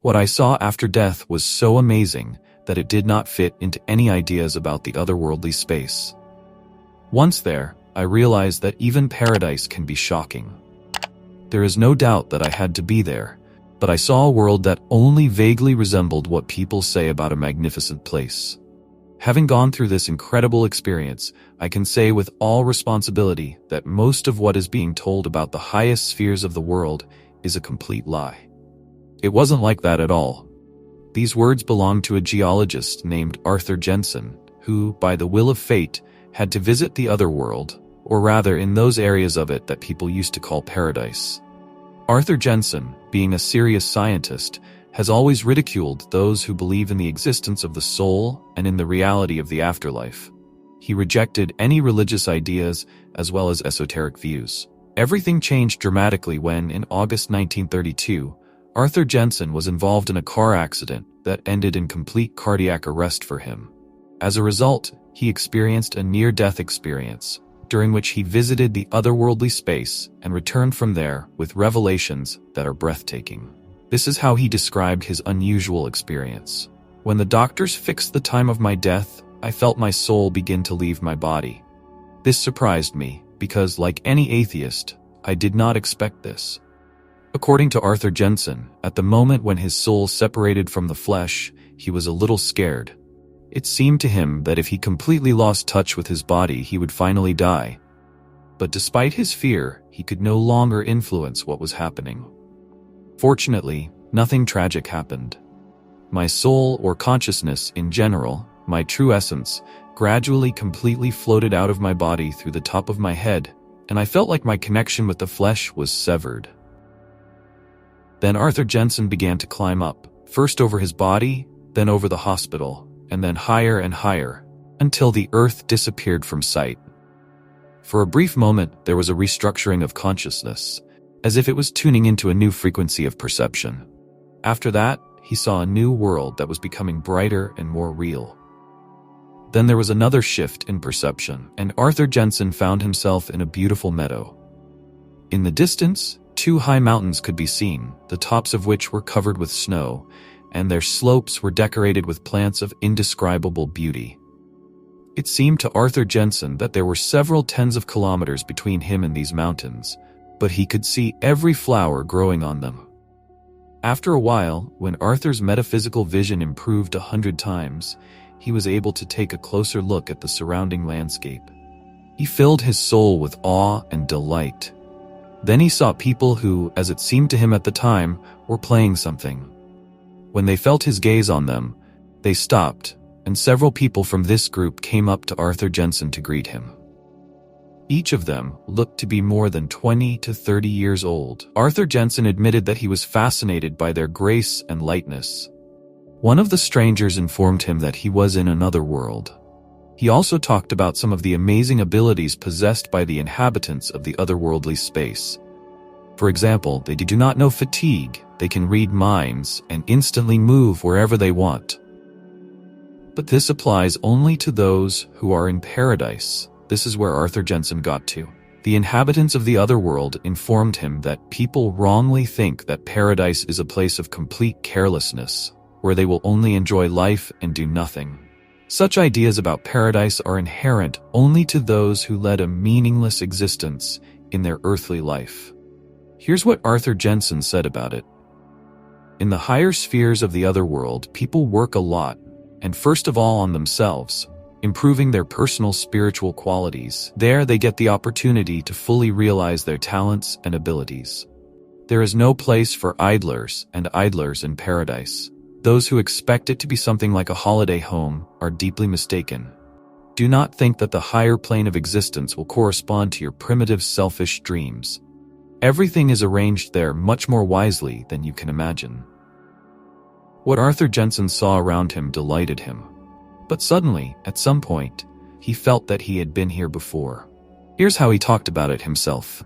What I saw after death was so amazing that it did not fit into any ideas about the otherworldly space. Once there, I realized that even paradise can be shocking. There is no doubt that I had to be there, but I saw a world that only vaguely resembled what people say about a magnificent place. Having gone through this incredible experience, I can say with all responsibility that most of what is being told about the highest spheres of the world is a complete lie. It wasn't like that at all. These words belong to a geologist named Arthur Jensen, who, by the will of fate, had to visit the other world, or rather in those areas of it that people used to call paradise. Arthur Jensen, being a serious scientist, has always ridiculed those who believe in the existence of the soul and in the reality of the afterlife. He rejected any religious ideas as well as esoteric views. Everything changed dramatically when, in August 1932, Arthur Jensen was involved in a car accident that ended in complete cardiac arrest for him. As a result, he experienced a near-death experience, during which he visited the otherworldly space and returned from there with revelations that are breathtaking. This is how he described his unusual experience. When the doctors fixed the time of my death, I felt my soul begin to leave my body. This surprised me, because like any atheist, I did not expect this. According to Arthur Jensen, at the moment when his soul separated from the flesh, he was a little scared. It seemed to him that if he completely lost touch with his body, he would finally die. But despite his fear, he could no longer influence what was happening. Fortunately, nothing tragic happened. My soul, or consciousness in general, my true essence, gradually completely floated out of my body through the top of my head, and I felt like my connection with the flesh was severed. Then Arthur Jensen began to climb up, first over his body, then over the hospital, and then higher and higher, until the earth disappeared from sight. For a brief moment, there was a restructuring of consciousness, as if it was tuning into a new frequency of perception. After that, he saw a new world that was becoming brighter and more real. Then there was another shift in perception, and Arthur Jensen found himself in a beautiful meadow. In the distance, 2 high mountains could be seen, the tops of which were covered with snow, and their slopes were decorated with plants of indescribable beauty. It seemed to Arthur Jensen that there were several tens of kilometers between him and these mountains, but he could see every flower growing on them. After a while, when Arthur's metaphysical vision improved 100 times, he was able to take a closer look at the surrounding landscape. He filled his soul with awe and delight. Then he saw people who, as it seemed to him at the time, were playing something. When they felt his gaze on them, they stopped, and several people from this group came up to Arthur Jensen to greet him. Each of them looked to be more than 20 to 30 years old. Arthur Jensen admitted that he was fascinated by their grace and lightness. One of the strangers informed him that he was in another world. He also talked about some of the amazing abilities possessed by the inhabitants of the otherworldly space. For example, they do not know fatigue, they can read minds, and instantly move wherever they want. But this applies only to those who are in paradise. This is where Arthur Jensen got to. The inhabitants of the otherworld informed him that people wrongly think that paradise is a place of complete carelessness, where they will only enjoy life and do nothing. Such ideas about paradise are inherent only to those who led a meaningless existence in their earthly life. Here's what Arthur Jensen said about it. In the higher spheres of the otherworld, people work a lot, and first of all on themselves, improving their personal spiritual qualities. There they get the opportunity to fully realize their talents and abilities. There is no place for idlers in paradise. Those who expect it to be something like a holiday home are deeply mistaken. Do not think that the higher plane of existence will correspond to your primitive selfish dreams. Everything is arranged there much more wisely than you can imagine. What Arthur Jensen saw around him delighted him. But suddenly, at some point, he felt that he had been here before. Here's how he talked about it himself.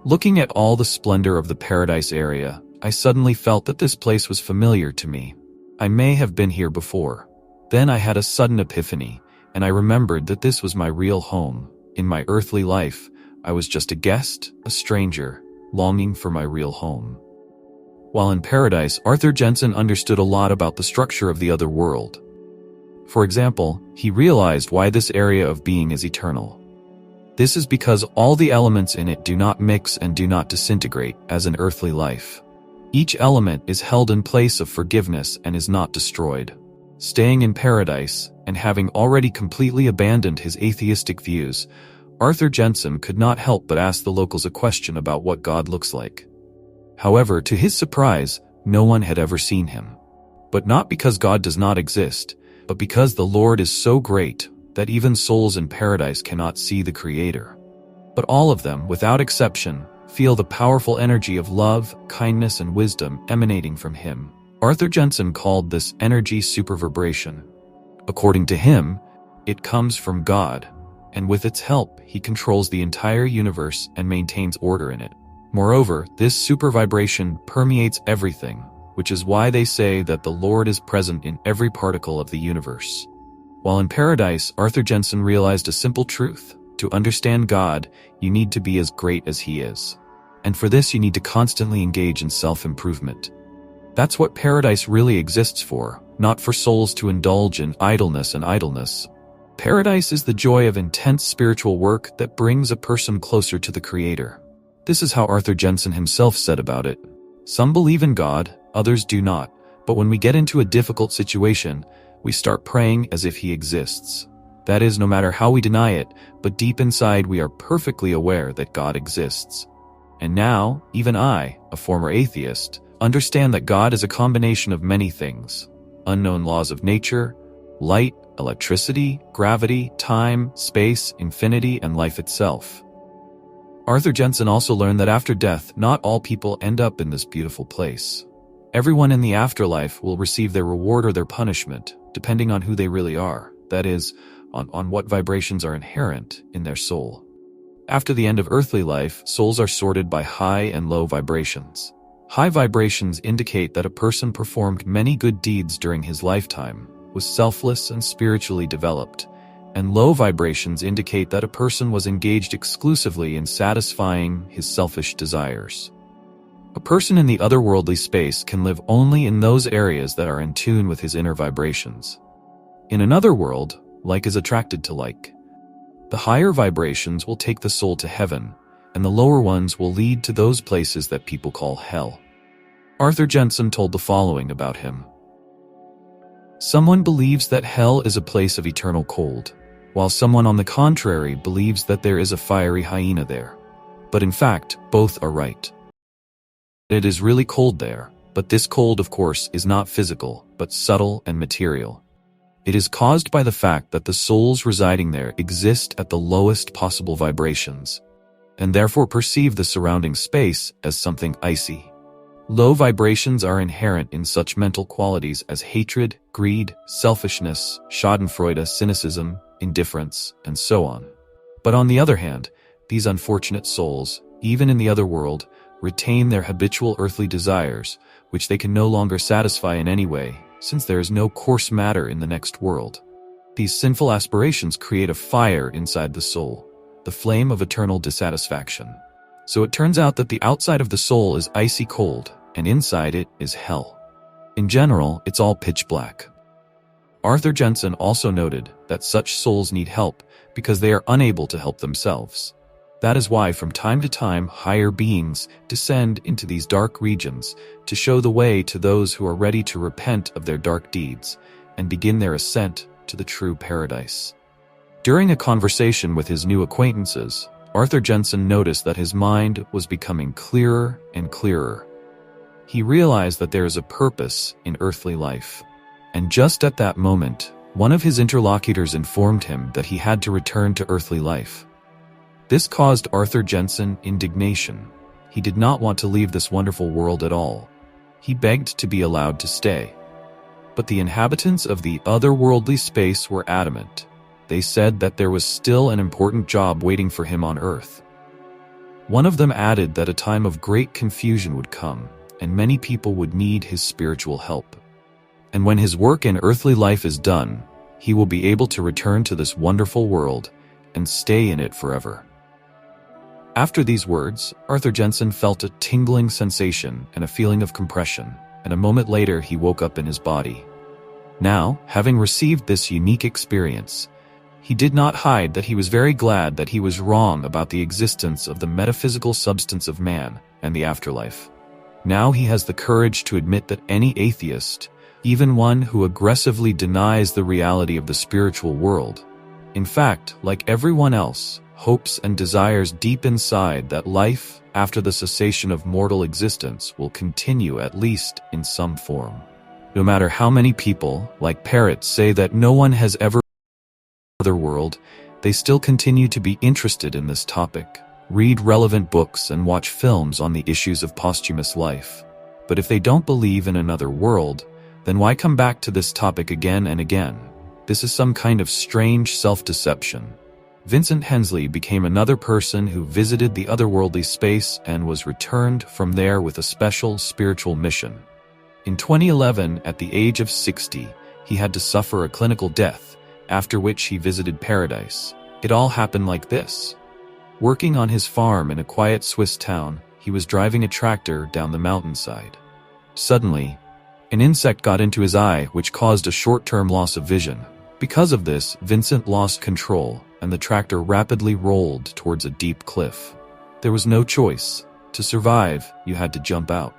Looking at all the splendor of the paradise area, I suddenly felt that this place was familiar to me. I may have been here before. Then I had a sudden epiphany, and I remembered that this was my real home. In my earthly life, I was just a guest, a stranger, longing for my real home. While in paradise, Arthur Jensen understood a lot about the structure of the other world. For example, he realized why this area of being is eternal. This is because all the elements in it do not mix and do not disintegrate, as in earthly life. Each element is held in place of forgiveness and is not destroyed. Staying in paradise, and having already completely abandoned his atheistic views, Arthur Jensen could not help but ask the locals a question about what God looks like. However, to his surprise, no one had ever seen him. But not because God does not exist, but because the Lord is so great that even souls in paradise cannot see the Creator. But all of them, without exception, feel the powerful energy of love, kindness, and wisdom emanating from Him. Arthur Jensen called this energy supervibration. According to him, it comes from God, and with its help, He controls the entire universe and maintains order in it. Moreover, this supervibration permeates everything, which is why they say that the Lord is present in every particle of the universe. While in paradise, Arthur Jensen realized a simple truth. To understand God, you need to be as great as He is. And for this, you need to constantly engage in self-improvement. That's what paradise really exists for, not for souls to indulge in idleness. Paradise is the joy of intense spiritual work that brings a person closer to the Creator. This is how Arthur Jensen himself said about it. Some believe in God, others do not, but when we get into a difficult situation, we start praying as if He exists. That is, no matter how we deny it, but deep inside we are perfectly aware that God exists. And now, even I, a former atheist, understand that God is a combination of many things: unknown laws of nature, light, electricity, gravity, time, space, infinity, and life itself. Arthur Jensen also learned that after death, not all people end up in this beautiful place. Everyone in the afterlife will receive their reward or their punishment, depending on who they really are, that is, on what vibrations are inherent in their soul. After the end of earthly life, souls are sorted by high and low vibrations. High vibrations indicate that a person performed many good deeds during his lifetime, was selfless and spiritually developed, and low vibrations indicate that a person was engaged exclusively in satisfying his selfish desires. A person in the otherworldly space can live only in those areas that are in tune with his inner vibrations. In another world, like is attracted to like. The higher vibrations will take the soul to heaven, and the lower ones will lead to those places that people call hell. Arthur Jensen told the following about him. Someone believes that hell is a place of eternal cold, while someone on the contrary believes that there is a fiery hyena there. But in fact, both are right. It is really cold there, but this cold, of course, is not physical, but subtle and material. It is caused by the fact that the souls residing there exist at the lowest possible vibrations, and therefore perceive the surrounding space as something icy. Low vibrations are inherent in such mental qualities as hatred, greed, selfishness, schadenfreude, cynicism, indifference, and so on. But on the other hand, these unfortunate souls, even in the other world, retain their habitual earthly desires, which they can no longer satisfy in any way, since there is no coarse matter in the next world. These sinful aspirations create a fire inside the soul, the flame of eternal dissatisfaction. So it turns out that the outside of the soul is icy cold, and inside it is hell. In general, it's all pitch black. Arthur Jensen also noted that such souls need help because they are unable to help themselves. That is why from time to time higher beings descend into these dark regions to show the way to those who are ready to repent of their dark deeds and begin their ascent to the true paradise. During a conversation with his new acquaintances, Arthur Jensen noticed that his mind was becoming clearer and clearer. He realized that there is a purpose in earthly life. And just at that moment, one of his interlocutors informed him that he had to return to earthly life. This caused Arthur Jensen indignation. He did not want to leave this wonderful world at all. He begged to be allowed to stay. But the inhabitants of the otherworldly space were adamant. They said that there was still an important job waiting for him on Earth. One of them added that a time of great confusion would come, and many people would need his spiritual help. And when his work in earthly life is done, he will be able to return to this wonderful world and stay in it forever. After these words, Arthur Jensen felt a tingling sensation and a feeling of compression, and a moment later he woke up in his body. Now, having received this unique experience, he did not hide that he was very glad that he was wrong about the existence of the metaphysical substance of man and the afterlife. Now he has the courage to admit that any atheist, even one who aggressively denies the reality of the spiritual world, in fact, like everyone else, hopes and desires deep inside that life after the cessation of mortal existence will continue at least in some form. No matter how many people, like parrots, say that no one has ever other world, they still continue to be interested in this topic, read relevant books and watch films on the issues of posthumous life. But if they don't believe in another world, then why come back to this topic again and again? This is some kind of strange self-deception. Vincent Hensley became another person who visited the otherworldly space and was returned from there with a special spiritual mission. In 2011, at the age of 60, he had to suffer a clinical death, after which he visited paradise. It all happened like this. Working on his farm in a quiet Swiss town, he was driving a tractor down the mountainside. Suddenly, an insect got into his eye, which caused a short-term loss of vision. Because of this, Vincent lost control, and the tractor rapidly rolled towards a deep cliff. There was no choice. To survive, you had to jump out.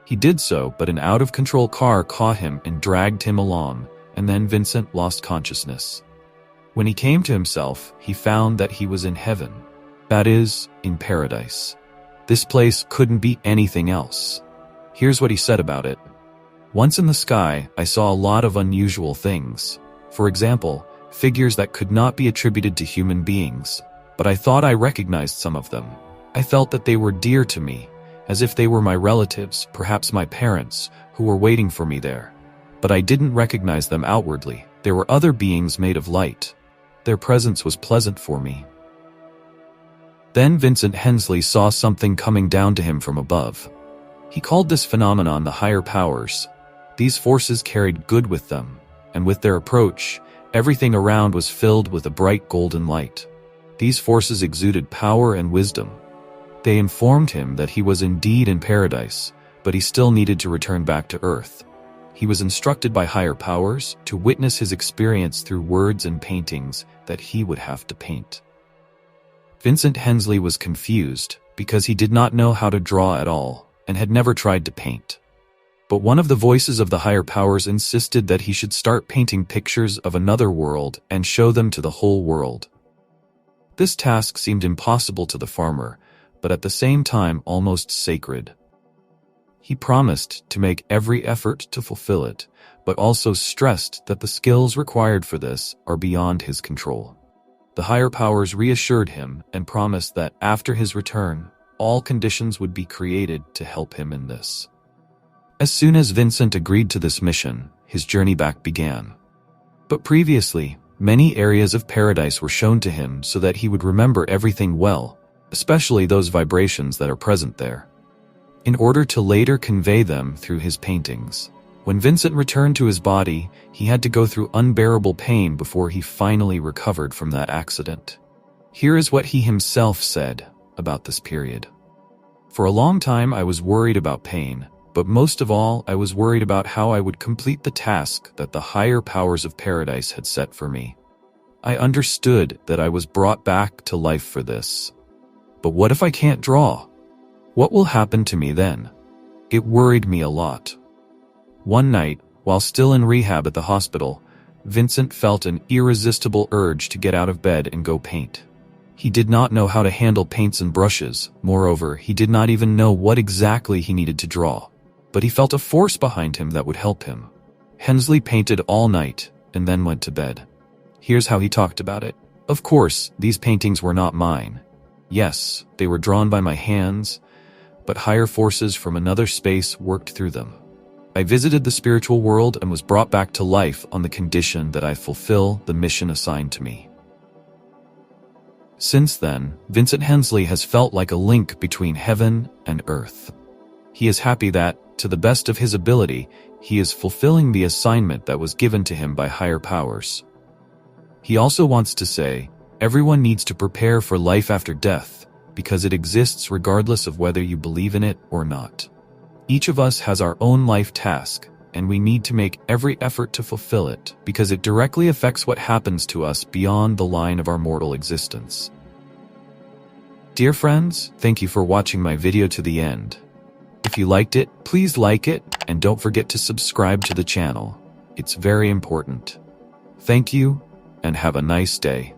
He did so, but an out-of-control car caught him and dragged him along, and then Vincent lost consciousness. When he came to himself, he found that he was in heaven. That is, in paradise. This place couldn't be anything else. Here's what he said about it. Once in the sky, I saw a lot of unusual things. For example, figures that could not be attributed to human beings, but I thought I recognized some of them. I felt that they were dear to me, as if they were my relatives, perhaps my parents, who were waiting for me there. But I didn't recognize them outwardly. There were other beings made of light. Their presence was pleasant for me. Then Vincent Hensley saw something coming down to him from above. He called this phenomenon the higher powers. These forces carried good with them, and with their approach, everything around was filled with a bright golden light. These forces exuded power and wisdom. They informed him that he was indeed in paradise, but he still needed to return back to earth. He was instructed by higher powers to witness his experience through words and paintings that he would have to paint. Vincent Hensley was confused because he did not know how to draw at all and had never tried to paint. But one of the voices of the higher powers insisted that he should start painting pictures of another world and show them to the whole world. This task seemed impossible to the farmer, but at the same time almost sacred. He promised to make every effort to fulfill it, but also stressed that the skills required for this are beyond his control. The higher powers reassured him and promised that after his return, all conditions would be created to help him in this. As soon as Vincent agreed to this mission, his journey back began. But previously, many areas of paradise were shown to him so that he would remember everything well, especially those vibrations that are present there, in order to later convey them through his paintings. When Vincent returned to his body, he had to go through unbearable pain before he finally recovered from that accident. Here is what he himself said about this period. For a long time I was worried about pain, but most of all I was worried about how I would complete the task that the higher powers of paradise had set for me. I understood that I was brought back to life for this. But what if I can't draw? What will happen to me then? It worried me a lot. One night, while still in rehab at the hospital, Vincent felt an irresistible urge to get out of bed and go paint. He did not know how to handle paints and brushes. Moreover, he did not even know what exactly he needed to draw. But he felt a force behind him that would help him. Hensley painted all night and then went to bed. Here's how he talked about it. Of course, these paintings were not mine. Yes, they were drawn by my hands, but higher forces from another space worked through them. I visited the spiritual world and was brought back to life on the condition that I fulfill the mission assigned to me. Since then, Vincent Hensley has felt like a link between heaven and earth. He is happy that, to the best of his ability, he is fulfilling the assignment that was given to him by higher powers. He also wants to say, everyone needs to prepare for life after death, because it exists regardless of whether you believe in it or not. Each of us has our own life task, and we need to make every effort to fulfill it, because it directly affects what happens to us beyond the line of our mortal existence. Dear friends, thank you for watching my video to the end. If you liked it, please like it, and don't forget to subscribe to the channel. It's very important. Thank you, and have a nice day.